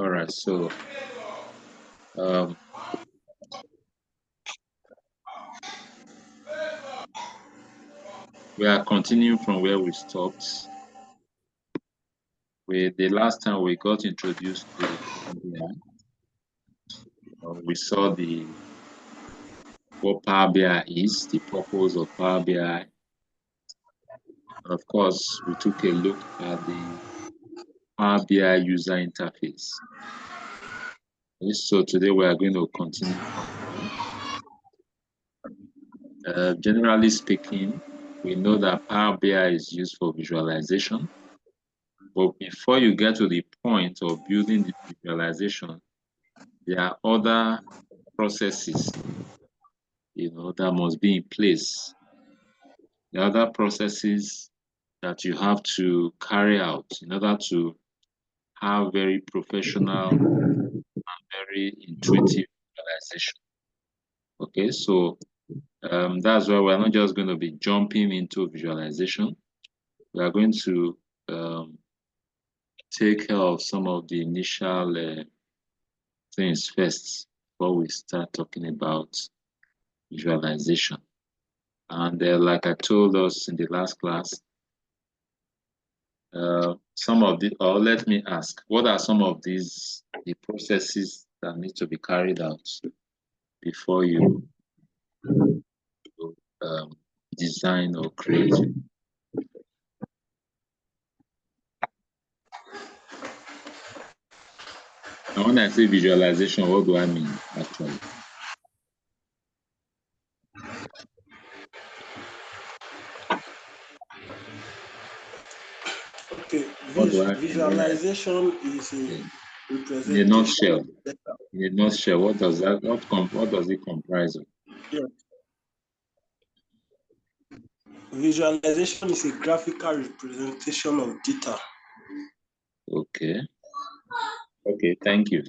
All right, so um, we are continuing from where we stopped. The last time we got introduced to we saw what Power BI is, the purpose of Power BI. Of course, we took a look at the Power BI user interface. So today we are going to continue. Generally speaking, we know that Power BI is used for visualization. But before you get to the point of building the visualization, there are other processes, that must be in place. The other processes that you have to carry out in order to have very professional and very intuitive visualization. Okay, so that's why we're not just going to be jumping into visualization. We are going to take care of some of the initial things first before we start talking about visualization. And like I told us in the last class, let me ask, what are some of the processes that need to be carried out before you design or create? And when I say visualization, what do I mean actually? Okay, visualization is a representation. In a nutshell, what does it comprise of? Yeah. Visualization is a graphical representation of data. Okay. Okay, thank you.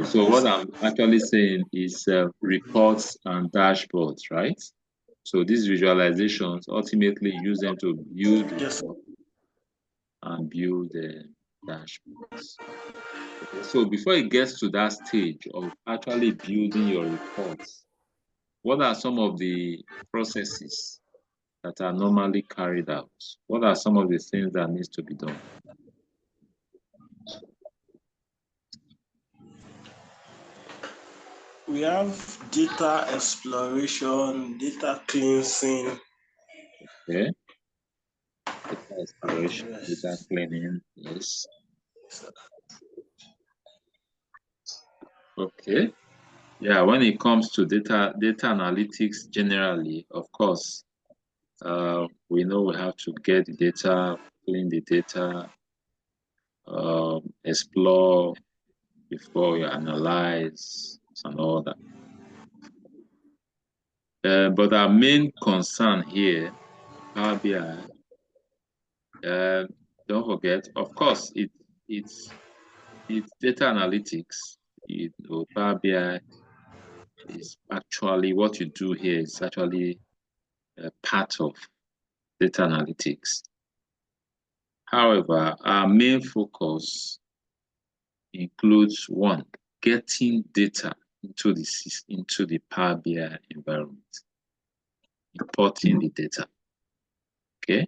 So what I'm actually saying is reports and dashboards, right? So these visualizations ultimately use them to build reports and build dashboards. Okay, so before it gets to that stage of actually building your reports, what are some of the processes that are normally carried out? What are some of the things that needs to be done? We have data exploration, data cleansing. Okay. Data exploration, yes. Data cleaning, yes. Okay. Yeah, when it comes to data analytics generally, of course, we know we have to get the data, clean the data, explore before you analyze and all that. But our main concern here, Power BI, don't forget, of course, it's data analytics. Power BI is actually what you do here is actually a part of data analytics. However, our main focus includes one, getting data into the Power BI environment, importing the data. Okay.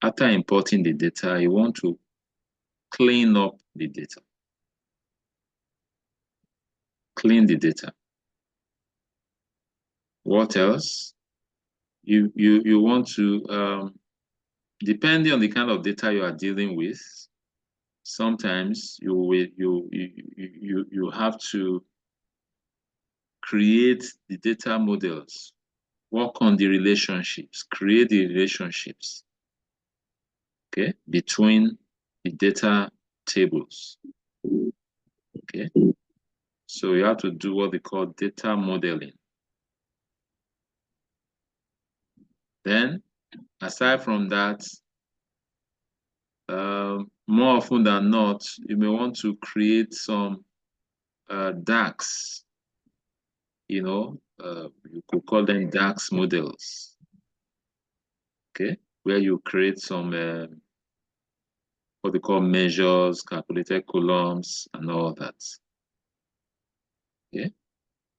After importing the data, you want to clean up the data. Clean the data. What else? You want to depending on the kind of data you are dealing with, sometimes you have to create the data models, work on the relationships, create the relationships, okay, between the data tables. Okay, so you have to do what they call data modeling. Then, aside from that, more often than not, you may want to create some DAX. You could call them DAX models. Okay, where you create some what they call measures, calculated columns, and all that. Okay.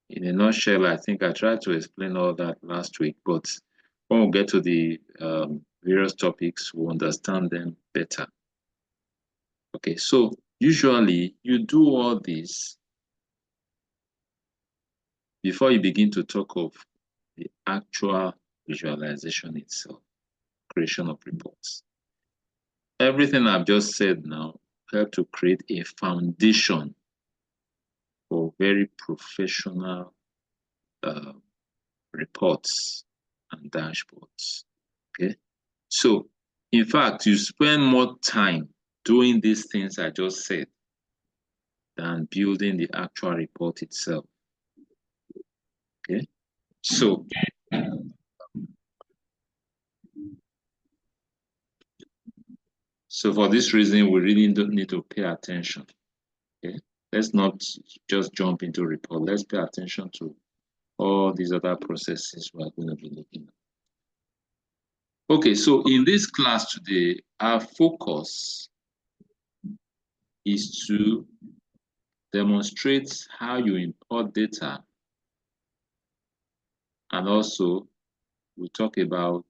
In a nutshell, I think I tried to explain all that last week, but when we get to the various topics, we'll understand them better. Okay, so usually you do all this before you begin to talk of the actual visualization itself, creation of reports. Everything I've just said now help to create a foundation for very professional reports and dashboards. Okay, so in fact, you spend more time doing these things I just said than building the actual report itself. Okay, so for this reason, we really don't need to pay attention. Okay, let's not just jump into report. Let's pay attention to all these other processes we are going to be looking at. Okay, so in this class today, our focus is to demonstrate how you import data, and also we'll talk about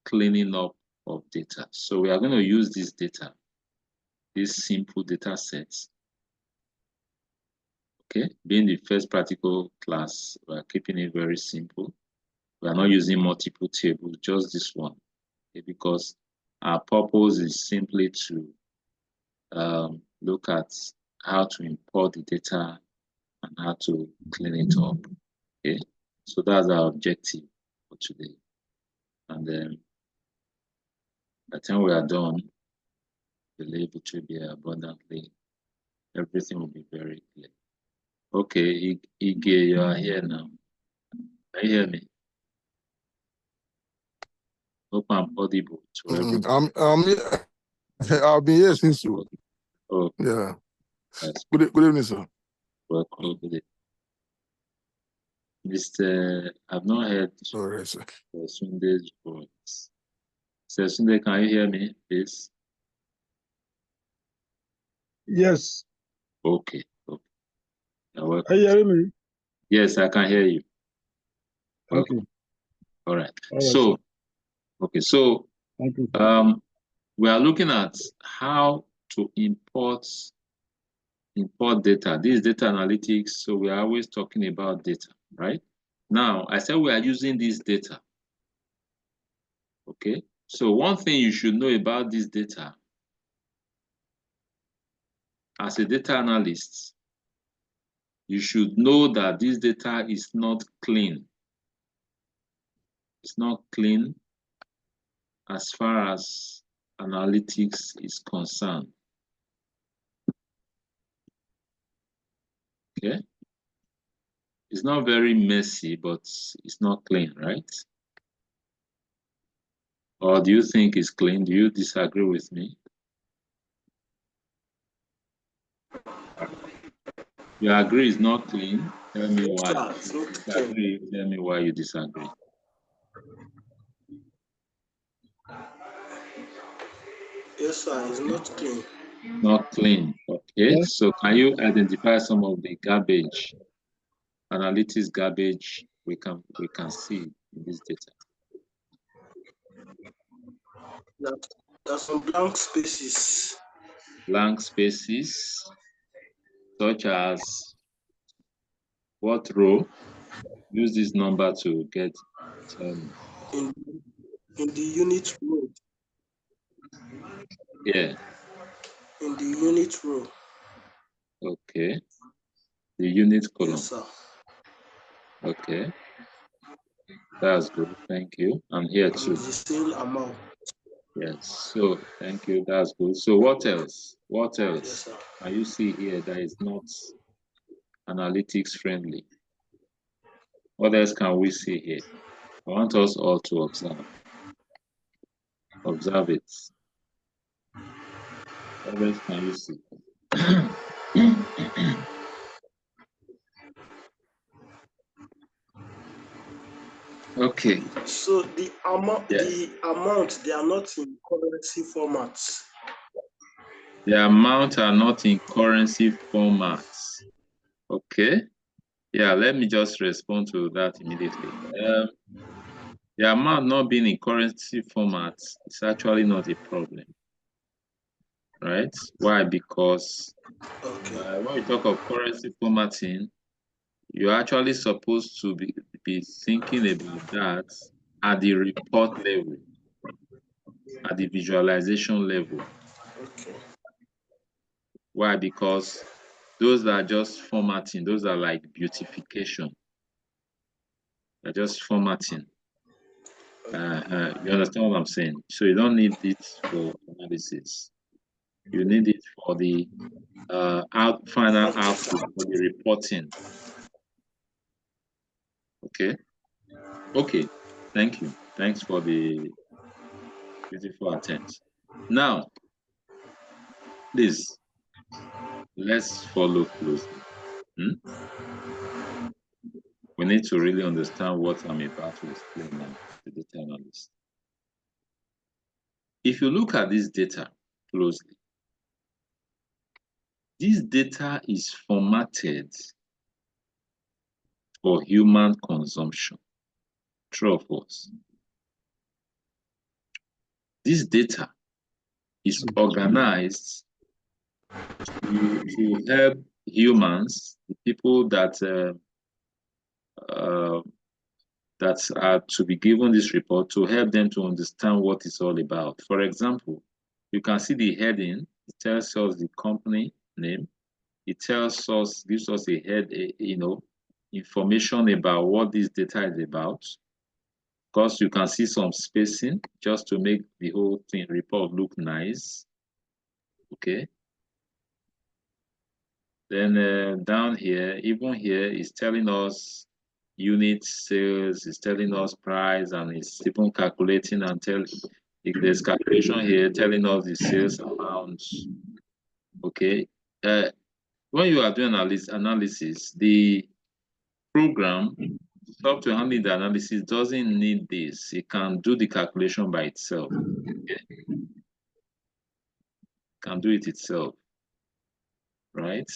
cleaning up of data. So we are going to use this data, these simple data sets. Okay, being the first practical class, we are keeping it very simple. We are not using multiple tables, just this one, okay, because our purpose is simply to look at how to import the data and how to clean it up. Okay, so that's our objective for today. And then by the time we are done, I believe it will be abundantly, everything will be very clear. Okay, Ige, you are here now. Can you hear me? Hope I'm audible to everyone. I've been here since you. Oh, yeah. That's good evening, sir. Welcome. Good evening. Mr. I've not heard Alright, sir. Sunde's voice. Mr. Sunde, can you hear me, please? Yes. Okay. Okay. You're welcome. Are you hearing me? Yes, I can hear you. Welcome. Okay. All right. All right, So, sir. okay. So, Thank you. we are looking at how to import data. This is data analytics, so we are always talking about data, right? Now, I said we are using this data. Okay, so one thing you should know about this data, as a data analyst, you should know that this data is not clean. It's not clean as far as analytics is concerned. Okay, it's not very messy, but it's not clean, right? Or do you think it's clean? Do you disagree with me? You agree it's not clean? Tell me why. It's not Disagree. Tell me why you disagree. Yes, sir, it's not clean. Not clean. Okay, so can you identify some of the garbage, analytics garbage we can see in this data? There's some blank spaces. Blank spaces, such as what row? Use this number to get. Tell me. In the unit row. Yeah. In the unit row. Okay. The unit column. Yes, sir. Okay. That's good. Thank you. And here too. And the sale amount. Yes. So thank you. That's good. So what else? What else? Yes, sir. Can you see here that is not analytics friendly? What else can we see here? I want us all to observe. Observe it. What else can you see? Okay. So the amount, they are not in currency formats. The amount are not in currency formats. Okay. Yeah, let me just respond to that immediately. The amount not being in currency formats is actually not a problem, right? Why? Because Okay. when we talk of currency formatting, you're actually supposed to be thinking about that at the report level, at the visualization level. Okay. Why? Because those are just formatting, those are like beautification. They're just formatting. You understand what I'm saying? So you don't need it for analysis. You need it for the final output for the reporting. Okay. Okay. Thank you. Thanks for the beautiful attempt. Now, please let's follow closely. Hmm? We need to really understand what I'm about to explain now to the data analyst. If you look at this data closely, this data is formatted for human consumption. True of us. This data is organized to help humans, the people uh, that are to be given this report, to help them to understand what it's all about. For example, you can see the heading. It tells us the company name. It tells us, gives us information about what this data is about. Of course, you can see some spacing just to make the whole thing report look nice. Okay. Then down here, even here, is telling us unit sales, it's telling us price, and it's even calculating and there's calculation here telling us the sales amount. Okay. When you are doing analysis, the program, software handling the analysis doesn't need this. It can do the calculation by itself. Okay? It can do it itself, right?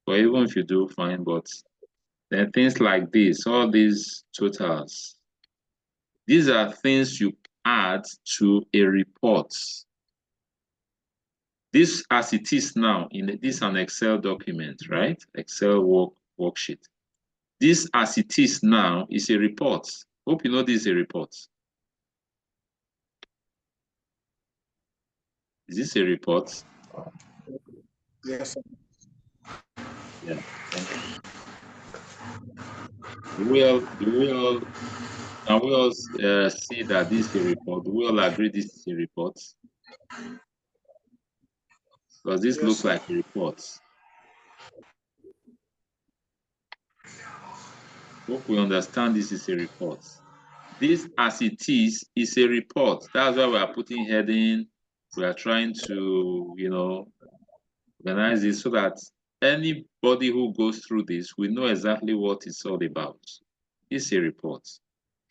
But even if you do, fine, but then things like this, all these totals, these are things you add to a report. This, as it is now, this is an Excel document, right? Excel worksheet. This, as it is now, is a report. Hope you know this is a report. Is this a report? Yes. Yeah, thank you. Do we all can we all see that this is a report? Do we all agree this is a report? Does this Yes, look sir. like a report? Hope we understand this is a report. This, as it is a report. That's why we are putting heading. We are trying to, organize this so that anybody who goes through this will know exactly what it's all about. It's a report.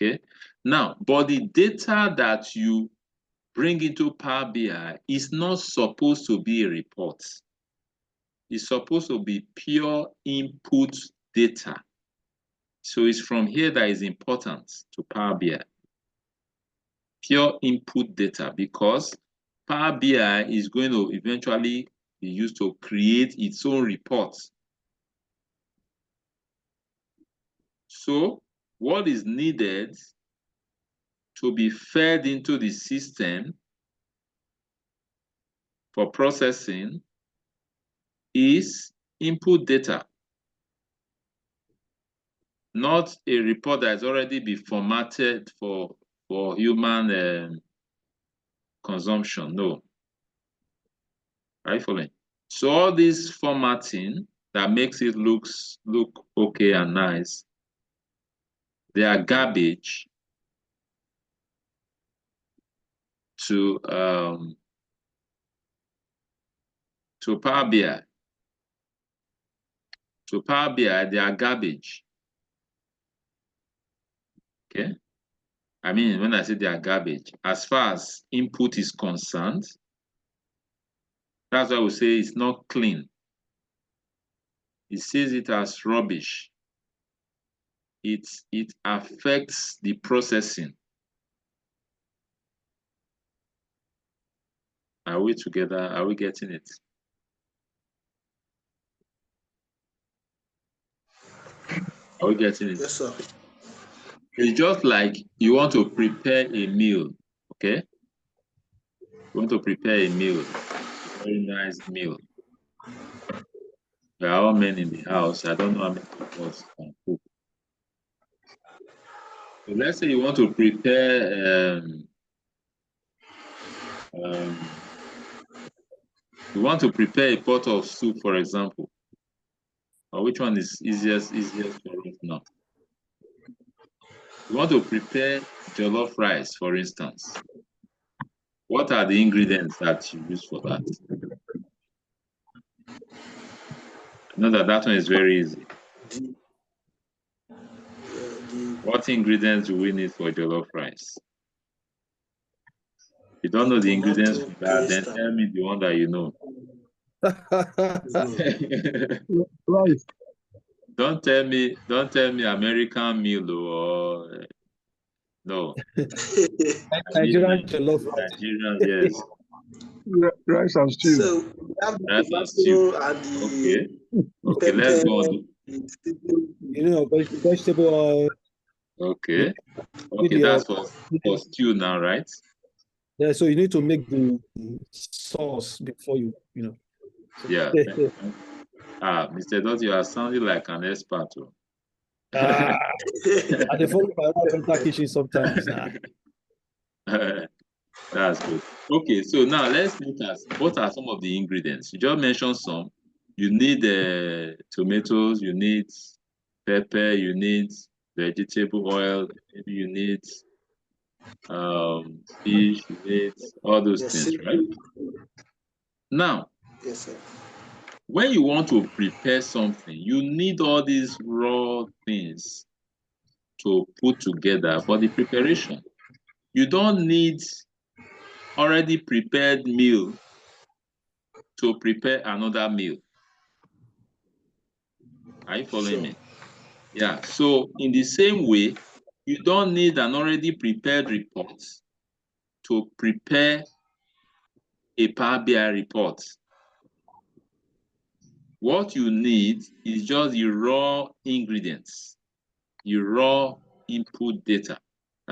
Okay. Now, but the data that you bring into Power BI is not supposed to be a report. It's supposed to be pure input data. So it's from here that is important to Power BI. Pure input data, because Power BI is going to eventually be used to create its own reports. So what is needed to be fed into the system for processing is input data, not a report that has already been formatted for human consumption. No. Are you following? So all this formatting that makes it look okay and nice, they are garbage to Power BI. To Power BI, they are garbage. Okay. I mean, when I say they are garbage, as far as input is concerned, That's why we say it's not clean. It sees it as rubbish. It affects the processing. Are we together? Are we getting it? Are we getting it? Yes, sir. It's just like you want to prepare a meal, okay? You want to prepare a meal, a very nice meal. There are all men in the house. I don't know how many of us can cook. So let's say you want to prepare you want to prepare a pot of soup, for example. Or which one is easiest for us now? You want to prepare jollof rice, for instance. What are the ingredients that you use for that? I know that one is very easy. The, the, What ingredients do we need for jollof rice? If you don't the know the ingredients tomato for that, then paste tell me the one that you know. Right. Don't tell me American meal or no. I need Nigerian jollof rice. Nigerian, yes. Rice and stew. So we have the Rice and stew. tomato and the Okay. Okay, let's go on. You know, vegetable oil. Okay. With Okay, your, that's for stew now, right? yeah, so you need to make the sauce before you know. Yeah. Mr. Dot, you are sounding like an expert. I dey follow my wife enter kitchen sometimes. That's good. Okay, so now let's look at what are some of the ingredients. You just mentioned some. You need tomatoes, you need pepper, you need vegetable oil, maybe you need fish, you need all those yes, things, right? Now, yes, sir. when you want to prepare something, you need all these raw things to put together for the preparation. You don't need already prepared meal to prepare another meal. Are you following Sure. me? Yeah. So in the same way, you don't need an already prepared report to prepare a Power BI report. What you need is just the raw ingredients, the raw input data.